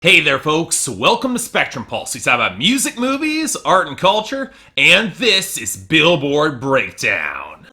Hey there folks, welcome to Spectrum Pulse. We talk about music, movies, art and culture, and this is Billboard Breakdown.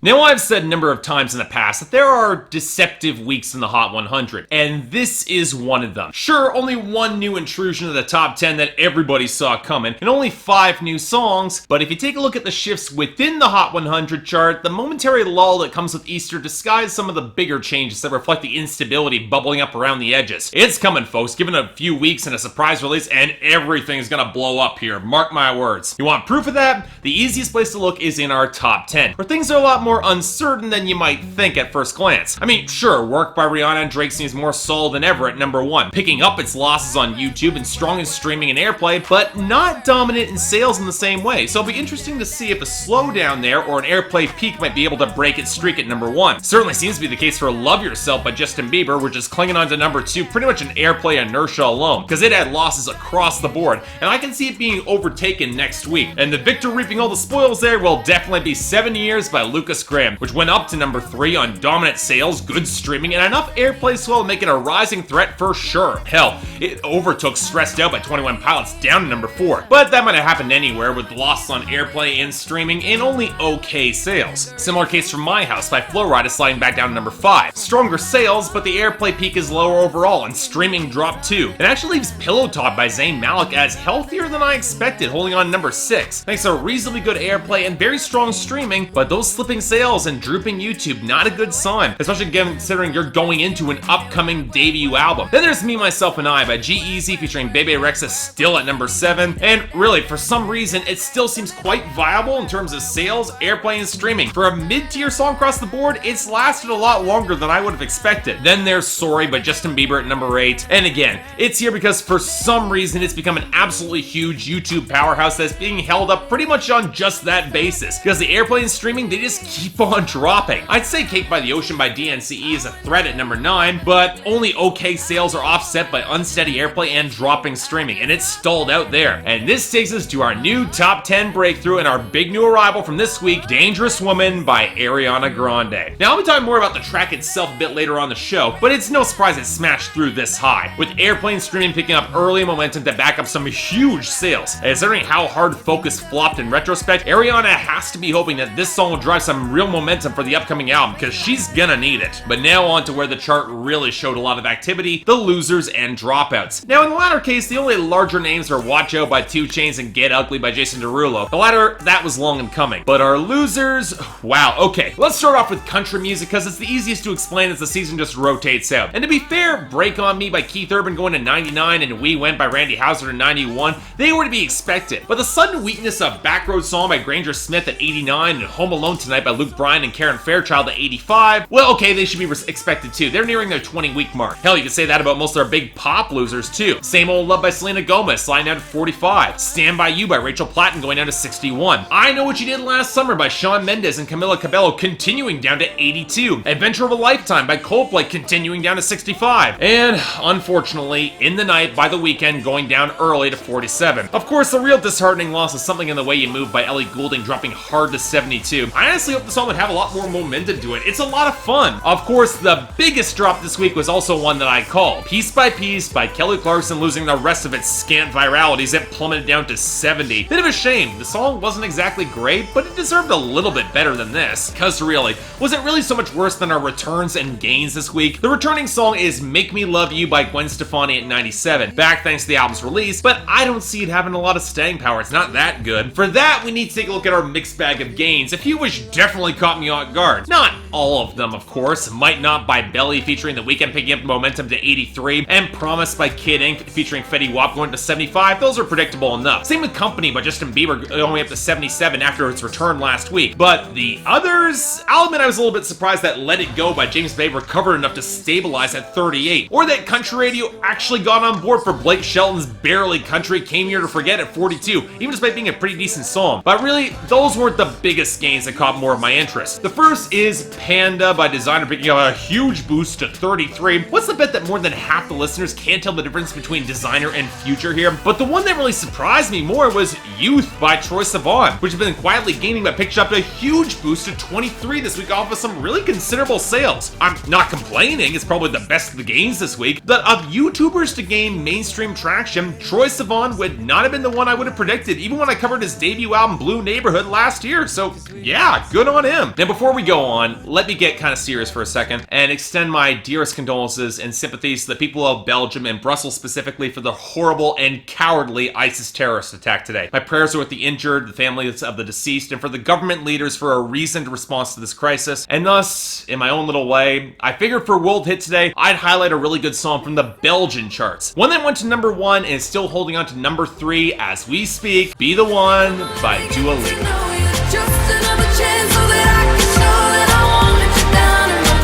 Now, I've said a number of times in the past that there are deceptive weeks in the Hot 100, and this is one of them. Sure, only one new intrusion to the top 10 that everybody saw coming, and only 5 new songs, but if you take a look at the shifts within the Hot 100 chart, the momentary lull that comes with Easter disguises some of the bigger changes that reflect the instability bubbling up around the edges. It's coming, folks. Give it a few weeks and a surprise release, and everything's gonna blow up here. Mark my words. You want proof of that? The easiest place to look is in our top 10, where things are a lot more uncertain than you might think at first glance. I mean, sure, work by Rihanna and Drake seems more solid than ever at number 1, picking up its losses on YouTube and strong in streaming and airplay, but not dominant in sales in the same way. So it'll be interesting to see if a slowdown there or an airplay peak might be able to break its streak at number 1. Certainly seems to be the case for Love Yourself by Justin Bieber, which is clinging on to number 2 pretty much an airplay inertia alone, because it had losses across the board, and I can see it being overtaken next week. And the victor reaping all the spoils there will definitely be 7 Years by Lucas Graham, which went up to number 3 on dominant sales, good streaming, and enough airplay swell to make it a rising threat for sure. Hell, it overtook Stressed Out by 21 Pilots down to number 4. But that might have happened anywhere with losses on airplay and streaming and only okay sales. Similar case for My House by Flow Rida sliding back down to number 5. Stronger sales, but the airplay peak is lower overall and streaming dropped too. It actually leaves Pillow Talk by Zayn as healthier than I expected, holding on number 6. Thanks to reasonably good airplay and very strong streaming, but those slipping sales and drooping YouTube, not a good sign, especially considering you're going into an upcoming debut album. Then there's Me, Myself, and I by G-Eazy featuring Bebe Rexha still at number 7, and really, for some reason, it still seems quite viable in terms of sales, airplay, and streaming. For a mid-tier song across the board, it's lasted a lot longer than I would have expected. Then there's Sorry by Justin Bieber at number 8, and again, it's here because for some reason it's become an absolutely huge YouTube powerhouse that's being held up pretty much on just that basis, because the airplay and streaming, they just keep on dropping. I'd say Cake by the Ocean by DNCE is a threat at number 9, but only okay sales are offset by unsteady airplay and dropping streaming, and it's stalled out there. And this takes us to our new top 10 breakthrough and our big new arrival from this week, Dangerous Woman by Ariana Grande. Now, I'll be talking more about the track itself a bit later on the show, but it's no surprise it smashed through this high, with airplay and streaming picking up early momentum to back up some huge sales. And considering how hard Focus flopped in retrospect, Ariana has to be hoping that this song will drive some real momentum for the upcoming album, because she's gonna need it. But now on to where the chart really showed a lot of activity, the losers and dropouts. Now in the latter case, the only larger names are Watch Out by 2 Chainz and Get Ugly by Jason Derulo. The latter, that was long in coming. But our losers, wow, okay. Let's start off with country music, because it's the easiest to explain as the season just rotates out. And to be fair, Break On Me by Keith Urban going to 99 and We Went by Randy Houser to 91, they were to be expected. But the sudden weakness of Backroad Song by Granger Smith at 89 and Home Alone Tonight by Luke Bryan and Karen Fairchild at 85, well, okay, they should be expected too. They're nearing their 20-week mark. Hell, you can say that about most of our big pop losers too. Same Old Love by Selena Gomez sliding down to 45. Stand By You by Rachel Platten going down to 61. I Know What You Did Last Summer by Shawn Mendes and Camila Cabello continuing down to 82. Adventure of a Lifetime by Coldplay continuing down to 65. And unfortunately, In the Night by The Weeknd going down early to 47. Of course, the real disheartening loss is Something in the Way You Move by Ellie Goulding dropping hard to 72. I honestly hope the song would have a lot more momentum to it. It's a lot of fun. Of course, the biggest drop this week was also one that I called. Piece by Piece by Kelly Clarkson losing the rest of its scant viralities. It plummeted down to 70. Bit of a shame. The song wasn't exactly great, but it deserved a little bit better than this. Cause really, was it really so much worse than our returns and gains this week? The returning song is Make Me Love You by Gwen Stefani at 97. Back thanks to the album's release, but I don't see it having a lot of staying power. It's not that good. For that, we need to take a look at our mixed bag of gains, a few which definitely caught me off guard. Not all of them, of course. Might Not by Belly featuring The Weeknd picking up momentum to 83, and Promise by Kid Ink featuring Fetty Wap going to 75. Those are predictable enough. Same with Company by Justin Bieber going up to 77 after its return last week. But the others, I'll admit I was a little bit surprised that Let It Go by James Bay recovered enough to stabilize at 38, or that country radio actually got on board for Blake Shelton's Barely Country Came Here to Forget at 42, even despite being a pretty decent song. But really, those weren't the biggest gains that caught more of my interest. The first is Panda by Designer picking up a huge boost to 33. What's the bet that more than half the listeners can't tell the difference between Designer and Future here? But the one that really surprised me more was Youth by Troye Sivan, which has been quietly gaining but picked up a huge boost to 23 this week off of some really considerable sales. I'm not complaining, it's probably the best of the gains this week, but of YouTubers to gain mainstream traction, Troye Sivan would not have been the one I would have predicted, even when I covered his debut album Blue Neighborhood last year, so yeah, good on him. Now before we go on, let me get kind of serious for a second and extend my dearest condolences and sympathies to the people of Belgium and Brussels specifically for the horrible and cowardly ISIS terrorist attack today. My prayers are with the injured, the families of the deceased, and for the government leaders for a reasoned response to this crisis. And thus, in my own little way, I figured for World Hit today, I'd highlight a really good song from the Belgian charts. One that went to number 1 and is still holding on to number 3 as we speak, Be the One by Dua Lipa. Just another chance so that I can show that I won't let you down and run.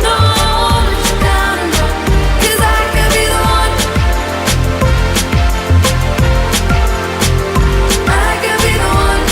No, I won't let you down and run. 'Cause I could be the one. I could be the one.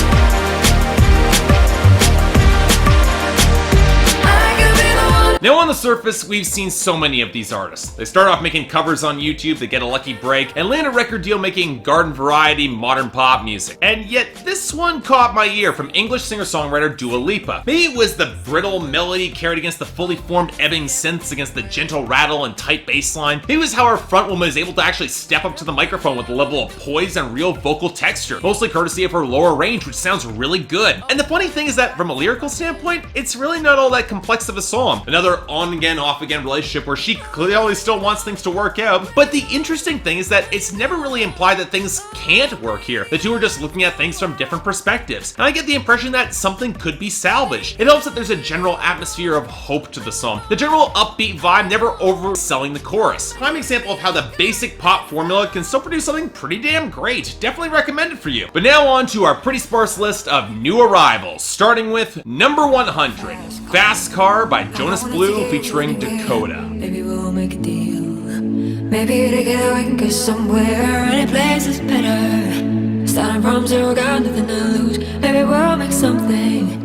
I could be the one. Now on the surface, we've seen so many of these artists. They start off making covers on YouTube, they get a lucky break, and land a record deal making garden variety modern pop music. And yet this one caught my ear from English singer-songwriter Dua Lipa. Maybe it was the brittle melody carried against the fully formed ebbing synths against the gentle rattle and tight bass line. Maybe it was how our frontwoman is able to actually step up to the microphone with a level of poise and real vocal texture, mostly courtesy of her lower range, which sounds really good. And the funny thing is that from a lyrical standpoint, it's really not all that complex of a song. Another on-again, off-again relationship where she clearly still wants things to work out. But the interesting thing is that it's never really implied that things can't work here. The two are just looking at things from different perspectives. And I get the impression that something could be salvaged. It helps that there's a general atmosphere of hope to the song. The general upbeat vibe never overselling the chorus. Prime example of how the basic pop formula can still produce something pretty damn great. Definitely recommended for you. But now on to our pretty sparse list of new arrivals, starting with number 100, Fast Car by Jonas Blue featuring Dakota. Maybe we'll make a deal. Maybe together we can go somewhere. Any place is better. Starting from zero, got nothing to lose. Maybe we'll make something.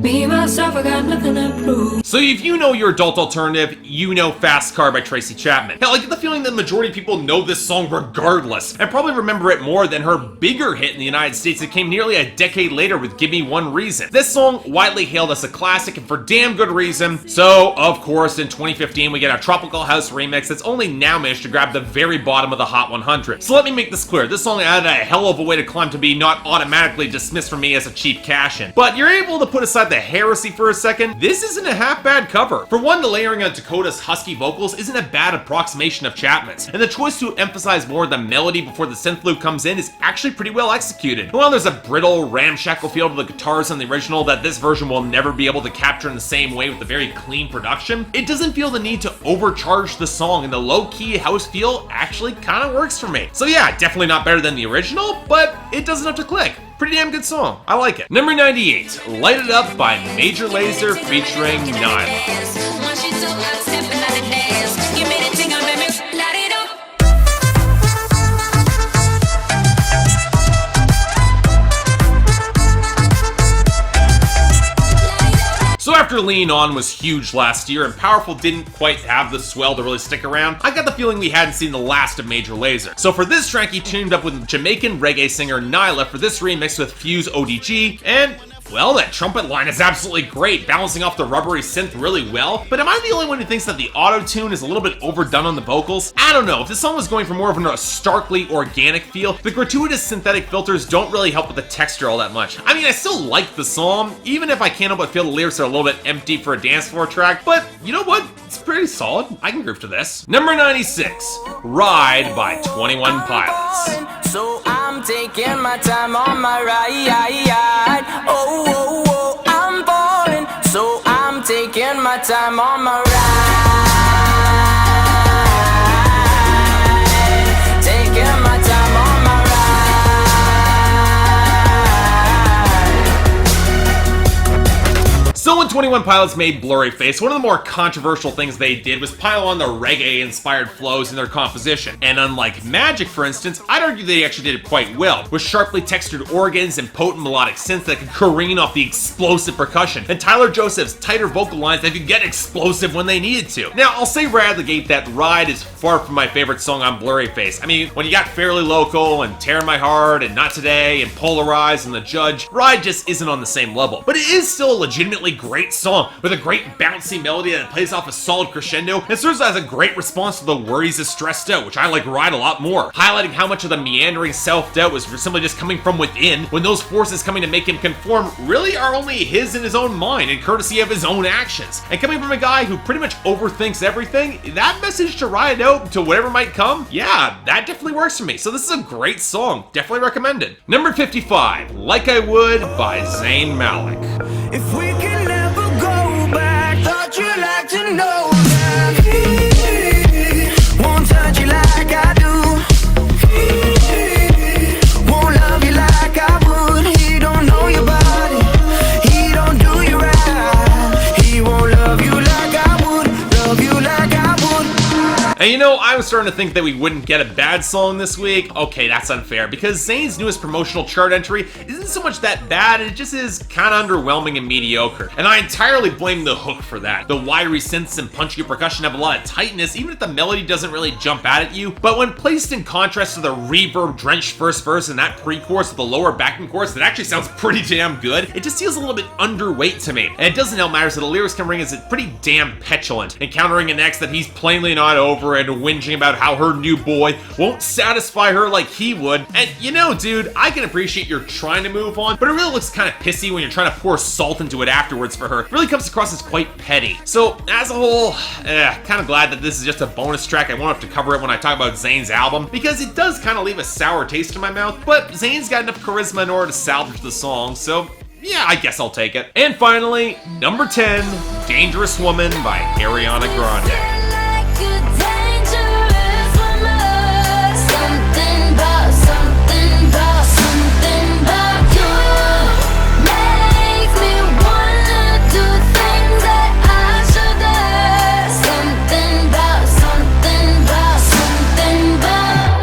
Me, myself, I got nothing to prove. So if you know your adult alternative, you know Fast Car by Tracy Chapman. Hell, I get the feeling that the majority of people know this song regardless, and probably remember it more than her bigger hit in the United States that came nearly a decade later with Give Me One Reason. This song widely hailed as a classic, and for damn good reason. So, of course, in 2015, we get a Tropical House remix that's only now managed to grab the very bottom of the Hot 100. So let me make this clear, this song had a hell of a way to climb to be not automatically dismissed from me as a cheap cash-in. But you're able to put aside the heresy for a second, this isn't a half bad cover. For one, the layering of Dakota's husky vocals isn't a bad approximation of Chapman's, and the choice to emphasize more of the melody before the synth loop comes in is actually pretty well executed. And while there's a brittle, ramshackle feel to the guitars on the original that this version will never be able to capture in the same way with the very clean production, it doesn't feel the need to overcharge the song, and the low-key house feel actually kind of works for me. So yeah, definitely not better than the original, but it doesn't have to click. Pretty damn good song. I like it. Number 98, Light It Up by Major Lazer featuring Nyla. So after Lean On was huge last year and Powerful didn't quite have the swell to really stick around, I got the feeling we hadn't seen the last of Major Lazer. So for this track, he teamed up with Jamaican reggae singer Nyla for this remix with Fuse ODG, and well, that trumpet line is absolutely great, balancing off the rubbery synth really well. But am I the only one who thinks that the auto-tune is a little bit overdone on the vocals? I don't know, if this song was going for more of a starkly organic feel, the gratuitous synthetic filters don't really help with the texture all that much. I mean, I still like the song, even if I can't help but feel the lyrics are a little bit empty for a dance floor track, but you know what? It's pretty solid. I can groove to this. Number 96, Ride by 21 Pilots. So I'm taking my time on my ride. Oh, oh, oh, I'm falling. So I'm taking my time on my ride. Taking my time on my ride. So in Before 21 Pilots made Blurry Face, one of the more controversial things they did was pile on the reggae-inspired flows in their composition. And unlike Magic, for instance, I'd argue they actually did it quite well, with sharply textured organs and potent melodic synths that could careen off the explosive percussion, and Tyler Joseph's tighter vocal lines that could get explosive when they needed to. Now, I'll say right out the gate that Ride is far from my favorite song on Blurry Face. I mean, when you got Fairly Local and Tear My Heart and Not Today and Polarize and The Judge, Ride just isn't on the same level. But it is still a legitimately great song with a great bouncy melody that plays off a solid crescendo and serves as a great response to the worries of Stressed Out, which I like Ride a lot more, highlighting how much of the meandering self-doubt was simply just coming from within, when those forces coming to make him conform really are only his in his own mind and courtesy of his own actions. And coming from a guy who pretty much overthinks everything, that message to ride out to whatever might come, yeah, that definitely works for me. So this is a great song, definitely recommended. Number 55, Like I Would by Zayn Malik. If we can never go back, thought you'd like to know that he won't touch you like I do. He won't love you like I would. He don't know your body. He don't do you right. He won't love you like I would. Love you like I would. And you know, I was starting to think that we wouldn't get a bad song this week. Okay, that's unfair, because Zayn's newest promotional chart entry isn't so much that bad, it just is kind of underwhelming and mediocre. And I entirely blame the hook for that. The wiry synths and punchy percussion have a lot of tightness, even if the melody doesn't really jump out at you. But when placed in contrast to the reverb-drenched first verse and that pre-chorus with the lower backing chorus that actually sounds pretty damn good, it just feels a little bit underweight to me. And it doesn't help matters that the lyrics can ring as pretty damn petulant, encountering an ex that he's plainly not over and whinging about how her new boy won't satisfy her like he would. And you know, dude, I can appreciate you're trying to move on, but it really looks kind of pissy when you're trying to pour salt into it afterwards for her. It really comes across as quite petty. So as a whole, kind of glad that this is just a bonus track. I won't have to cover it when I talk about Zayn's album, because it does kind of leave a sour taste in my mouth, but Zayn's got enough charisma in order to salvage the song, so yeah, I guess I'll take it. And finally, number 10, Dangerous Woman by Ariana Grande.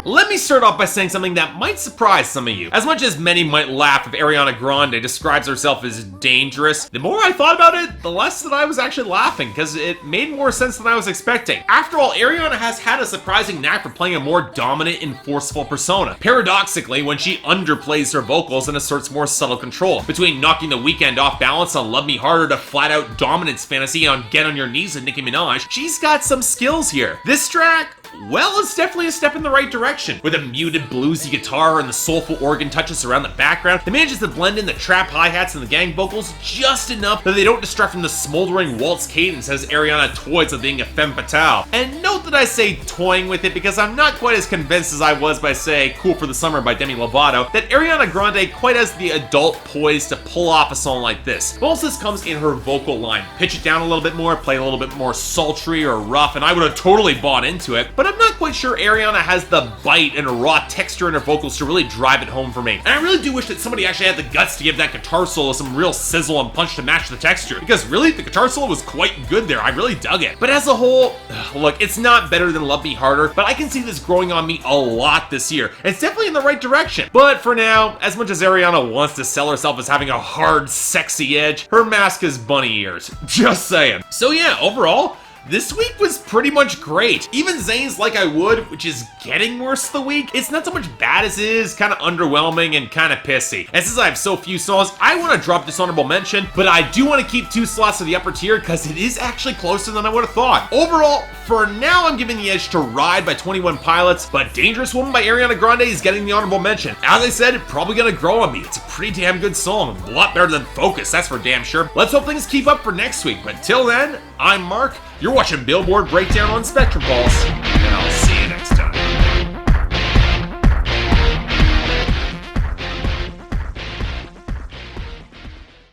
Let me start off by saying something that might surprise some of you. As much as many might laugh if Ariana Grande describes herself as dangerous, the more I thought about it, the less that I was actually laughing, because it made more sense than I was expecting. After all, Ariana has had a surprising knack for playing a more dominant and forceful persona. Paradoxically, when she underplays her vocals and asserts more subtle control, between knocking The Weeknd off balance on Love Me Harder to flat-out dominance fantasy on Get On Your Knees with Nicki Minaj, she's got some skills here. This track, well, it's definitely a step in the right direction. With a muted bluesy guitar and the soulful organ touches around the background, it manages to blend in the trap hi-hats and the gang vocals just enough that they don't distract from the smoldering waltz cadence as Ariana toys with being a femme fatale. And note that I say toying with it because I'm not quite as convinced as I was by, say, Cool for the Summer by Demi Lovato, that Ariana Grande quite has the adult poise to pull off a song like this. Most of this comes in her vocal line. Pitch it down a little bit more, play a little bit more sultry or rough, and I would have totally bought into it. But I'm not quite sure Ariana has the bite and a raw texture in her vocals to really drive it home for me. And I really do wish that somebody actually had the guts to give that guitar solo some real sizzle and punch to match the texture, because really, the guitar solo was quite good there. I really dug it. But as a whole, look, it's not better than Love Me Harder, but I can see this growing on me a lot this year. It's definitely in the right direction. But for now, as much as Ariana wants to sell herself as having a hard, sexy edge, her mask is bunny ears. Just saying. So yeah, overall, this week was pretty much great. Even Zayn's Like I Would, which is getting worse the week, it's not so much bad as it is kind of underwhelming and kind of pissy. And since I have so few songs, I want to drop this honorable mention, but I do want to keep 2 slots to the upper tier because it is actually closer than I would have thought. Overall, for now, I'm giving the edge to Ride by 21 Pilots, but Dangerous Woman by Ariana Grande is getting the honorable mention. As I said, it's probably gonna grow on me. It's a pretty damn good song. A lot better than Focus, that's for damn sure. Let's hope things keep up for next week, but till then, I'm Mark. You're watching Billboard Breakdown on Spectrum Pulse.